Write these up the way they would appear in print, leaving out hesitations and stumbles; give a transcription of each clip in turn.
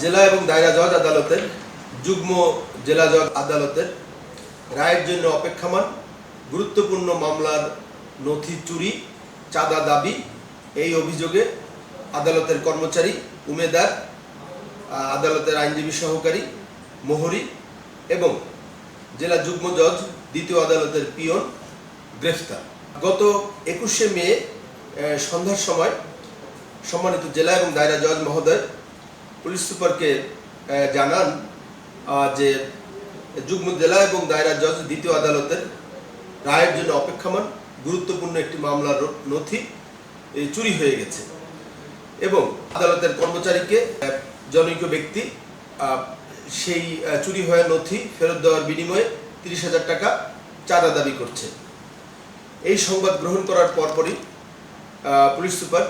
জেলা এবং দায়রা জজ আদালতের যুগ্ম জেলা জজ আদালতের রায়ের জন্য অপেক্ষমান গুরুত্বপূর্ণ মামলার নথি চুরি, চাঁদা দাবি এই অভিযোগে আদালতের কর্মচারী উমেদার, আদালতের আইনজীবী সহকারী মোহরি এবং জেলা যুগ্ম জজ দ্বিতীয় আদালতের পিয়ন গ্রেফতার। গত 21শে মে সন্ধ্যার সময় সম্মানিত জেলা এবং দায়রা জজ মহোদয় পুলিশ সুপারকে জানান যে যুগ্ম জেলা এবং দায়রা জজ দ্বিতীয় আদালতের রায়ের জন্য অপেক্ষমান গুরুত্বপূর্ণ একটি মামলার নথি চুরি হয়ে গেছে এবং আদালতের কর্মচারীকে জনৈক ব্যক্তি সেই চুরি হওয়া নথি ফেরত দেওয়ার বিনিময়ে 30,000 টাকা চাঁদা দাবি করছে। এই সংবাদ গ্রহণ করার পরপরই পুলিশ সুপার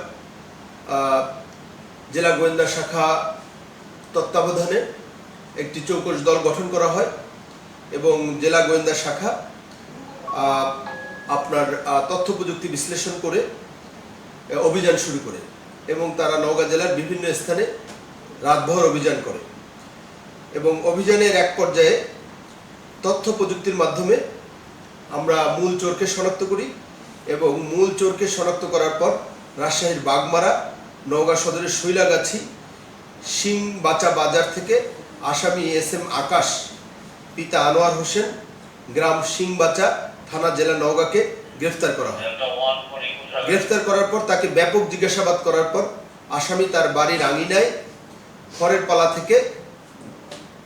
জেলা গোয়েন্দা শাখা তত্ত্বাবধানে একটি চৌকস দল গঠন করা হয় এবং জেলা গোয়েন্দা শাখা আপনার তথ্য প্রযুক্তি বিশ্লেষণ করে অভিযান শুরু করে এবং তারা নওগাঁ জেলার বিভিন্ন স্থানে রাতভর অভিযান করে এবং অভিযানের এক পর্যায়ে তথ্য প্রযুক্তির মাধ্যমে আমরা মূল চোরকে শনাক্ত করি এবং মূল চোরকে শনাক্ত করার পর রাজশাহীর বাগমারা, নওগাঁ সদরের শৈলাগাছি, সিংবাচা বাজার থেকে আসামি SM আকাশ, পিতা আনোয়ার হোসেন, গ্রাম সিংবাচা, থানা জেলা নওগাঁকে গ্রেফতার করা হয়। গ্রেফতার করার পর তাকে ব্যাপক জিজ্ঞাসাবাদ করার পর আসামি তার বাড়ির আঙিনায় খড়ের পালা থেকে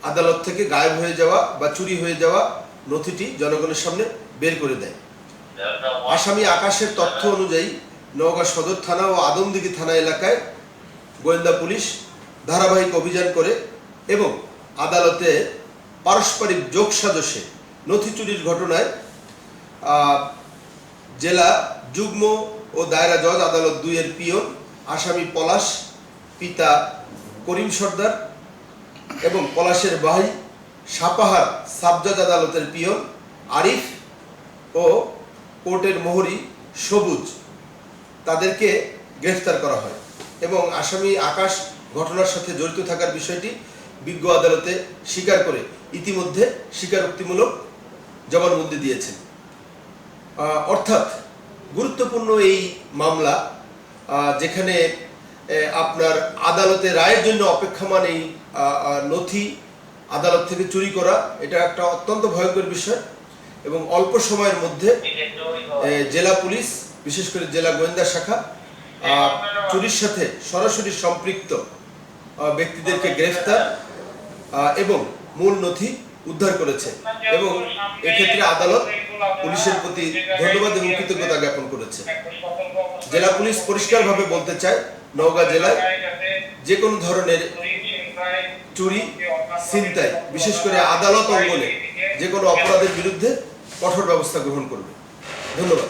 আদালত থেকে গায়েব হয়ে যাওয়া বা চুরি হয়ে যাওয়া নথিটি জনগণের সামনে বের করে দেয়। আসামি আকাশের তথ্য অনুযায়ী নওগাঁ সদর থানা ও আদমদিঘি থানা এলাকায় গোয়েন্দা পুলিশ ধারাবাহিক অভিযান করে এবং আদালতে পারস্পরিক যোগসাজশে নথি চুরির ঘটনায় জেলা যুগ্ম ও দায়রা জজ আদালত 2 এর পিয়ন আসামি পলাশ, পিতা করিম সর্দার এবং পলাশের ভাই সাপাহার সাবজজ আদালতের পিয়ন আরিফ ও কোর্টের মোহরি সবুজ তাদেরকে গ্রেফতার করা হয় এবং আসামি আকাশ ঘটনার সাথে জড়িত থাকার বিষয়টি বিজ্ঞ আদালতে স্বীকার করে ইতিমধ্যে স্বীকারোক্তিমূলক জবানবন্দি দিয়েছেন। অর্থাৎ গুরুত্বপূর্ণ এই মামলা যেখানে আপনার আদালতে রায়ের জন্য অপেক্ষমান এই নথি আদালত থেকে চুরি করা, এটা একটা অত্যন্ত ভয়ঙ্কর বিষয় এবং অল্প সময়ের মধ্যে জেলা পুলিশ বিশেষ করে জেলা গোয়েন্দা শাখা চুরির সাথে সরাসরি সম্পৃক্ত ব্যক্তিদেরকে গ্রেফতার এবং মূল নথি উদ্ধার করেছে এবং এক্ষেত্রে আদালত পুলিশের প্রতি ধন্যবাদ এবং কৃতজ্ঞতা জ্ঞাপন করেছে। জেলা পুলিশ পরিষ্কারভাবে বলতে চায়, নওগাঁ জেলায় যে কোনো ধরনের চুরি, ছিনতাই, বিশেষ করে আদালত অঙ্গনে যে কোনো অপরাধের বিরুদ্ধে কঠোর ব্যবস্থা গ্রহণ করবে। ধন্যবাদ।